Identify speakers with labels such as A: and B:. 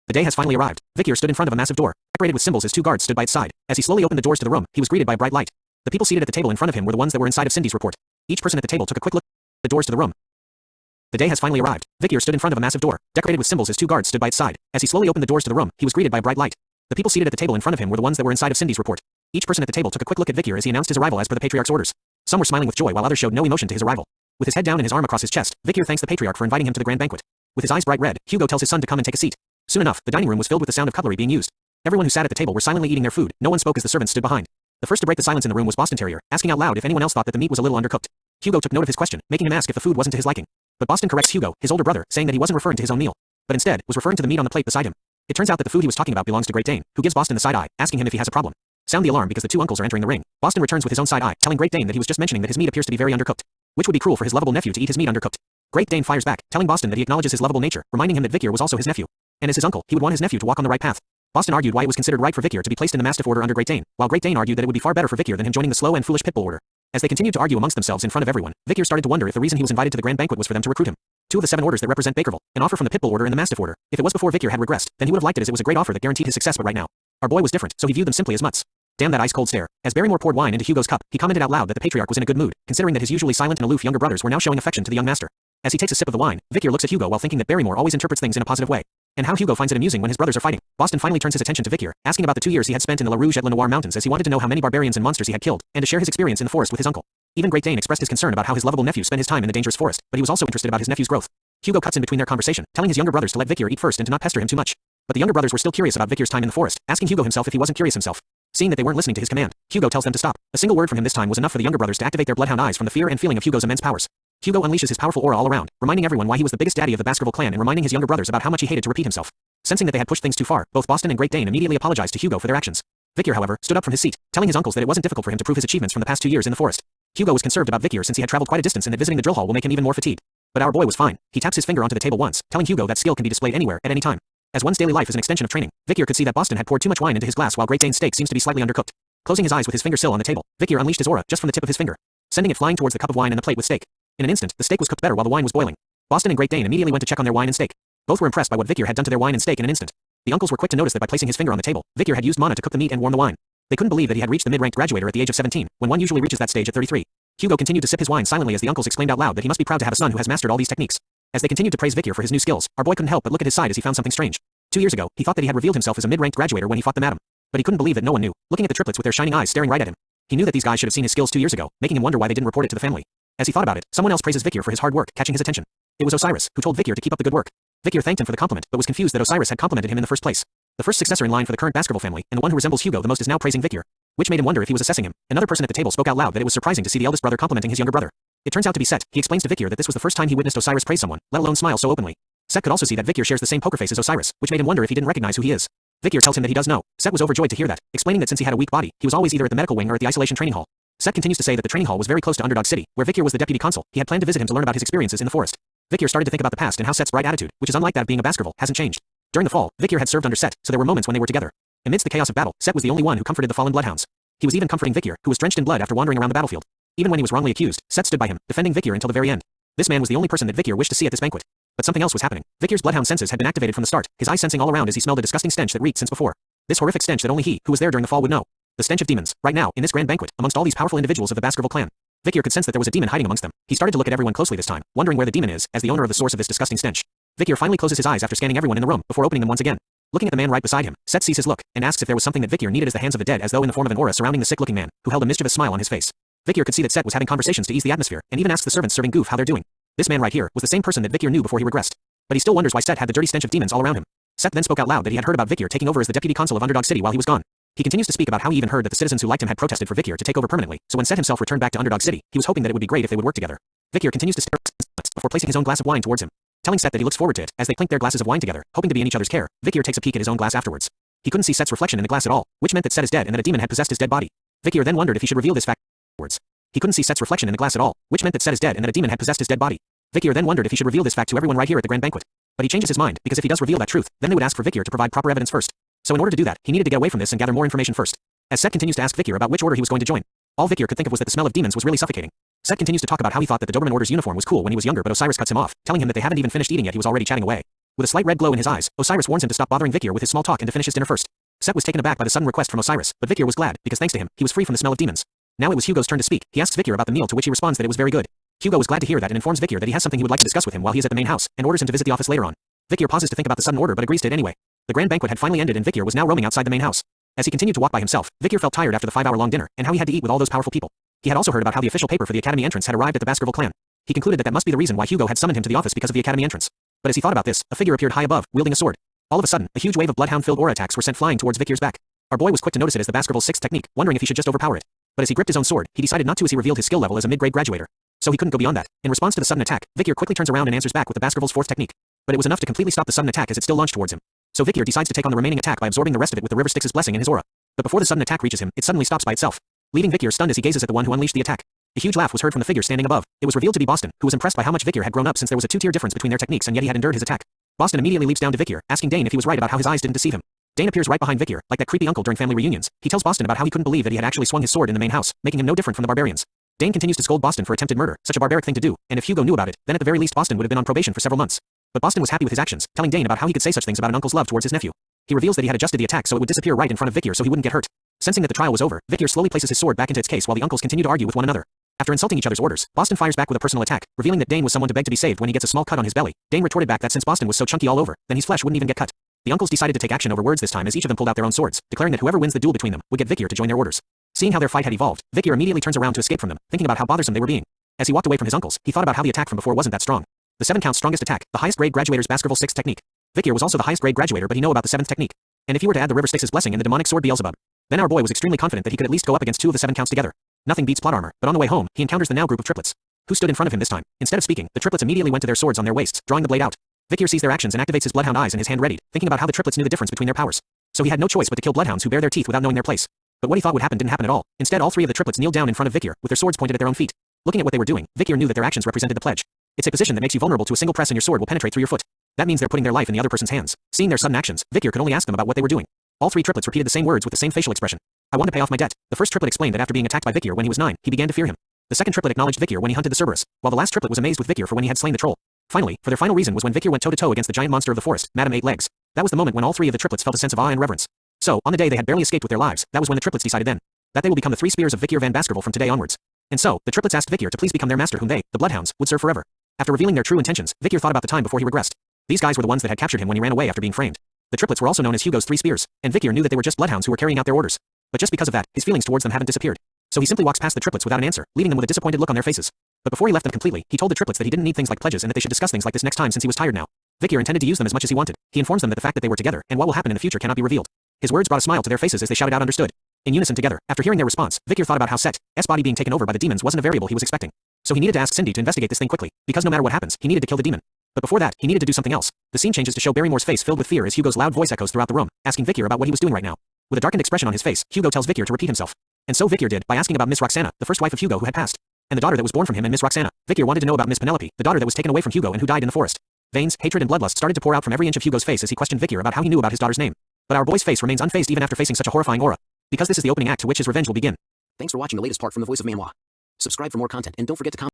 A: The day has finally arrived. Vikyr stood in front of a massive door, decorated with symbols. His two guards stood by his side. As he slowly opened the doors to the room, he was greeted by bright light. The people seated at the table in front of him were the ones that were inside of Cindy's report. Each person at the table took a quick look at the doors to the room. The day has finally arrived. Vikyr stood in front of a massive door, decorated with symbols. His two guards stood by his side. As he slowly opened the doors to the room, he was greeted by bright light. The people seated at the table in front of him were the ones that were inside of Cindy's report. Each person at the table took a quick look at Vikyr as he announced his arrival as per the patriarch's orders. Some were smiling with joy while others showed no emotion to his arrival. With his head down and his arm across his chest, Vikyr thanks the patriarch for inviting him to the grand banquet. With his eyes bright red, Hugo tells his son to come and take a seat. Soon enough, the dining room was filled with the sound of cutlery being used. Everyone who sat at the table were silently eating their food. No one spoke as the servants stood behind. The first to break the silence in the room was Boston Terrier, asking out loud if anyone else thought that the meat was a little undercooked. Hugo took note of his question, making him ask if the food wasn't to his liking. But Boston corrects Hugo, his older brother, saying that he wasn't referring to his own meal, but instead was referring to the meat on the plate beside him. It turns out that the food he was talking about belongs to Great Dane, who gives Boston the side eye, asking him if he has a problem. Sound the alarm because the two uncles are entering the ring. Boston returns with his own side eye, telling Great Dane that he was just mentioning that his meat appears to be very undercooked, which would be cruel for his lovable nephew to eat his meat undercooked. Great Dane fires back, telling Boston that he acknowledges his lovable nature, reminding him that Vikyr was also his nephew. And as his uncle, he would want his nephew to walk on the right path. Boston argued why it was considered right for Vikyr to be placed in the Mastiff order under Great Dane, while Great Dane argued that it would be far better for Vikyr than him joining the slow and foolish Pitbull order. As they continued to argue amongst themselves in front of everyone, Vikyr started to wonder if the reason he was invited to the grand banquet was for them to recruit him. Two of the 7 orders that represent Bakerville, an offer from the Pitbull order and the Mastiff order. If it was before Vikyr had regressed, then he would have liked it as it was a great offer that guaranteed his success, but right now, our boy was different, so he viewed them simply as mutts. Damn that ice-cold stare. As Barrymore poured wine into Hugo's cup, he commented out loud that the patriarch was in a good mood, considering that his usually silent and aloof younger brothers were now showing affection to the young master. As he takes a sip of the wine, Vikyr looks at Hugo while thinking that Barrymore always interprets things in a positive way, and how Hugo finds it amusing when his brothers are fighting. Boston finally turns his attention to Vikyr, asking about the 2 years he had spent in the La Rouge et Le Noir mountains, as he wanted to know how many barbarians and monsters he had killed, and to share his experience in the forest with his uncle. Even Great Dane expressed his concern about how his lovable nephew spent his time in the dangerous forest, but he was also interested about his nephew's growth. Hugo cuts in between their conversation, telling his younger brothers to let Vikyr eat first and to not pester him too much. But the younger brothers were still curious about Vikyr's time in the forest, asking Hugo himself if he wasn't curious himself. Seeing that they weren't listening to his command, Hugo tells them to stop. A single word from him this time was enough for the younger brothers to activate their bloodhound eyes from the fear and feeling of Hugo's immense powers. Hugo unleashes his powerful aura all around, reminding everyone why he was the biggest daddy of the Baskerville clan and reminding his younger brothers about how much he hated to repeat himself. Sensing that they had pushed things too far, both Boston and Great Dane immediately apologized to Hugo for their actions. Vikyr, however, stood up from his seat, telling his uncles that it wasn't difficult for him to prove his achievements from the past 2 years in the forest. Hugo was conserved about Vikyr since he had traveled quite a distance and that visiting the drill hall will make him even more fatigued. But our boy was fine. He taps his finger onto the table once, telling Hugo that skill can be displayed anywhere, at any time. As one's daily life is an extension of training, Vikyr could see that Boston had poured too much wine into his glass while Great Dane's steak seems to be slightly undercooked. Closing his eyes with his finger sill on the table, Vikyr unleashed his aura just from the tip of his finger, sending it flying towards the cup of wine and the plate with steak. In an instant, the steak was cooked better while the wine was boiling. Boston and Great Dane immediately went to check on their wine and steak. Both were impressed by what Vikyr had done to their wine and steak in an instant. The uncles were quick to notice that by placing his finger on the table, Vikyr had used mana to cook the meat and warm the wine. They couldn't believe that he had reached the mid-ranked graduator at the age of 17, when one usually reaches that stage at 33. Hugo continued to sip his wine silently as the uncles exclaimed out loud that he must be proud to have a son who has mastered all these techniques. As they continued to praise Vikyr for his new skills, our boy couldn't help but look at his side as he found something strange. 2 years ago, he thought that he had revealed himself as a mid-ranked graduator when he fought the madam. But he couldn't believe that no one knew, looking at the triplets with their shining eyes staring right at him. He knew that these guys should have seen his skills 2 years ago, making him wonder why they didn't report it to the family. As he thought about it, someone else praises Vikyr for his hard work, catching his attention. It was Osiris, who told Vikyr to keep up the good work. Vikyr thanked him for the compliment, but was confused that Osiris had complimented him in the first place. The first successor in line for the current Baskerville family, and the one who resembles Hugo the most is now praising Vikyr, which made him wonder if he was assessing him. Another person at the table spoke out loud that it was surprising to see the eldest brother complimenting his younger brother. It turns out to be Set. He explains to Vikyr that this was the first time he witnessed Osiris praise someone, let alone smile so openly. Set could also see that Vikyr shares the same poker face as Osiris, which made him wonder if he didn't recognize who he is. Vikyr tells him that he does know. Set was overjoyed to hear that, explaining that since he had a weak body, he was always either at the medical wing or at the isolation training hall. Set continues to say that the training hall was very close to Underdog City, where Vikyr was the deputy consul. He had planned to visit him to learn about his experiences in the forest. Vikyr started to think about the past and how Set's bright attitude, which is unlike that of being a Baskerville, hasn't changed. During the fall, Vikyr had served under Set, so there were moments when they were together. Amidst the chaos of battle, Set was the only one who comforted the fallen bloodhounds. He was even comforting Vikyr, who was drenched in blood after wandering around the battlefield. Even when he was wrongly accused, Set stood by him, defending Vikyr until the very end. This man was the only person that Vikyr wished to see at this banquet. But something else was happening. Vikyr's bloodhound senses had been activated from the start, his eyes sensing all around as he smelled a disgusting stench that reeked since before. This horrific stench that only he, who was there during the fall, would know. The stench of demons, right now, in this grand banquet, amongst all these powerful individuals of the Baskerville clan. Vikyr could sense that there was a demon hiding amongst them. He started to look at everyone closely this time, wondering where the demon is, as the owner of the source of this disgusting stench. Vikyr finally closes his eyes after scanning everyone in the room, before opening them once again. Looking at the man right beside him, Set sees his look, and asks if there was something that Vikyr needed as the hands of the dead, as though in the form of an aura surrounding the sick-looking man, who held a mischievous smile on his face. Vikyr could see that Set was having conversations to ease the atmosphere, and even asked the servants serving goof how they're doing. This man right here was the same person that Vikyr knew before he regressed. But he still wonders why Set had the dirty stench of demons all around him. Set then spoke out loud that he had heard about Vikyr taking over as the deputy consul of Underdog City while he was gone. He continues to speak about how he even heard that the citizens who liked him had protested for Vikyr to take over permanently, so when Set himself returned back to Underdog City, he was hoping that it would be great if they would work together. Vikyr continues to stare before placing his own glass of wine towards him, telling Set that he looks forward to it. As they clink their glasses of wine together, hoping to be in each other's care, Vikyr takes a peek at his own glass afterwards. He couldn't see Set's reflection in the glass at all, which meant that Set is dead and that a demon had possessed his dead body. Vikyr then wondered if he should reveal this fact afterwards. He couldn't see Set's reflection in the glass at all, which meant that Set is dead and that a demon had possessed his dead body. Vikyr then wondered if he should reveal this fact to everyone right here at the grand banquet. But he changes his mind, because if he does reveal that truth, then they would ask for Vikyr to provide proper evidence first. So in order to do that, he needed to get away from this and gather more information first. As Set continues to ask Vikyr about which order he was going to join, all Vikyr could think of was that the smell of demons was really suffocating. Set continues to talk about how he thought that the Doberman Order's uniform was cool when he was younger, but Osiris cuts him off, telling him that they haven't even finished eating yet. He was already chatting away. With a slight red glow in his eyes, Osiris warns him to stop bothering Vikir with his small talk and to finish his dinner first. Set was taken aback by the sudden request from Osiris, but Vikir was glad, because thanks to him, he was free from the smell of demons. Now it was Hugo's turn to speak. He asks Vikir about the meal, to which he responds that it was very good. Hugo was glad to hear that and informs Vikir that he has something he would like to discuss with him while he is at the main house, and orders him to visit the office later on. Vikir pauses to think about the sudden order but agrees to it anyway. The grand banquet had finally ended and Vikir was now roaming outside the main house. As he continued to walk by himself, Vikir felt tired after the 5-hour-long dinner, and how he had to eat with all those powerful people. He had also heard about how the official paper for the academy entrance had arrived at the Baskerville clan. He concluded that that must be the reason why Hugo had summoned him to the office because of the academy entrance. But as he thought about this, a figure appeared high above, wielding a sword. All of a sudden, a huge wave of bloodhound-filled aura attacks were sent flying towards Vikir's back. Our boy was quick to notice it as the Baskerville's 6th technique, wondering if he should just overpower it. But as he gripped his own sword, he decided not to as he revealed his skill level as a mid-grade graduator. So he couldn't go beyond that. In response to the sudden attack, Vikir quickly turns around and answers back with the Baskerville's 4th technique. But it was enough to completely stop the sudden attack as it still launched towards him. So Vikir decides to take on the remaining attack by absorbing the rest of it with the River Styx's blessing in his aura. But before the sudden attack reaches him, it suddenly stops by itself, leaving Vikir stunned as he gazes at the one who unleashed the attack. A huge laugh was heard from the figure standing above. It was revealed to be Boston, who was impressed by how much Vikir had grown up since there was a 2-tier difference between their techniques and yet he had endured his attack. Boston immediately leaps down to Vikir, asking Dane if he was right about how his eyes didn't deceive him. Dane appears right behind Vikir, like that creepy uncle during family reunions. He tells Boston about how he couldn't believe that he had actually swung his sword in the main house, making him no different from the barbarians. Dane continues to scold Boston for attempted murder, such a barbaric thing to do, and if Hugo knew about it, then at the very least Boston would have been on probation for several months. But Boston was happy with his actions, telling Dane about how he could say such things about an uncle's love towards his nephew. He reveals that he had adjusted the attack so it would disappear right in front of Vikir so he wouldn't get hurt. Sensing that the trial was over, Vikir slowly places his sword back into its case while the uncles continue to argue with one another. After insulting each other's orders, Boston fires back with a personal attack, revealing that Dane was someone to beg to be saved when he gets a small cut on his belly. Dane retorted back that since Boston was so chunky all over, then his flesh wouldn't even get cut. The uncles decided to take action over words this time as each of them pulled out their own swords, declaring that whoever wins the duel between them would get Vikir to join their orders. Seeing how their fight had evolved, Vikir immediately turns around to escape from them, thinking about how bothersome they were being. As he walked away from his uncles, he thought about how the attack from before wasn't that strong. The 7-count strongest attack, the highest grade graduator's Baskerville 6th technique. Vikir was also the highest grade graduator but he knew about the 7th technique. And if he were to add the River Styx's blessing and the demonic sword Beelzebub, then our boy was extremely confident that he could at least go up against 2 of the 7 counts together. Nothing beats plot armor, but on the way home, he encounters the now group of triplets, who stood in front of him this time. Instead of speaking, the triplets immediately went to their swords on their waists, drawing the blade out. Vikir sees their actions and activates his bloodhound eyes and his hand readied, thinking about how the triplets knew the difference between their powers. So he had no choice but to kill bloodhounds who bare their teeth without knowing their place. But what he thought would happen didn't happen at all. Instead, all 3 of the triplets kneeled down in front of Vikir, with their swords pointed at their own feet. Looking at what they were doing, Vikir knew that their actions represented the pledge. It's a position that makes you vulnerable to a single press and your sword will penetrate through your foot. That means they're putting their life in the other person's hands. Seeing their sudden actions, Vikir could only ask them about what they were doing. All 3 triplets repeated the same words with the same facial expression. I want to pay off my debt. The first triplet explained that after being attacked by Vikir when he was 9, he began to fear him. The second triplet acknowledged Vikir when he hunted the Cerberus, while the last triplet was amazed with Vikir for when he had slain the troll. Finally, for their final reason was when Vikir went toe-to-toe against the giant monster of the forest, Madame 8 Legs. That was the moment when all 3 of the triplets felt a sense of awe and reverence. So, on the day they had barely escaped with their lives, that was when the triplets decided then that they will become the 3 spears of Vikir van Baskerville from today onwards. And so, the triplets asked Vikir to please become their master whom they, the Bloodhounds, would serve forever. After revealing their true intentions, Vikir thought about the time before he regressed. These guys were the ones that had captured him when he ran away after being framed. The triplets were also known as Hugo's 3 spears, and Vikir knew that they were just bloodhounds who were carrying out their orders. But just because of that, his feelings towards them haven't disappeared. So he simply walks past the triplets without an answer, leaving them with a disappointed look on their faces. But before he left them completely, he told the triplets that he didn't need things like pledges and that they should discuss things like this next time since he was tired now. Vikir intended to use them as much as he wanted. He informs them that the fact that they were together and what will happen in the future cannot be revealed. His words brought a smile to their faces as they shouted out understood. In unison together, after hearing their response, Vikir thought about how Set's body being taken over by the demons wasn't a variable he was expecting. So he needed to ask Cindy to investigate this thing quickly, because no matter what happens, he needed to kill the demon. But before that, he needed to do something else. The scene changes to show Barrymore's face filled with fear as Hugo's loud voice echoes throughout the room, asking Vikir about what he was doing right now. With a darkened expression on his face, Hugo tells Vikir to repeat himself. And so Vikir did, by asking about Miss Roxana, the first wife of Hugo who had passed, and the daughter that was born from him and Miss Roxana. Vikir wanted to know about Miss Penelope, the daughter that was taken away from Hugo and who died in the forest. Veins, hatred and bloodlust started to pour out from every inch of Hugo's face as he questioned Vikir about how he knew about his daughter's name. But our boy's face remains unfazed even after facing such a horrifying aura, because this is the opening act to which his revenge will begin.
B: Thanks for watching the latest part from the voice of Manhwa. Subscribe for more content and don't forget to comment.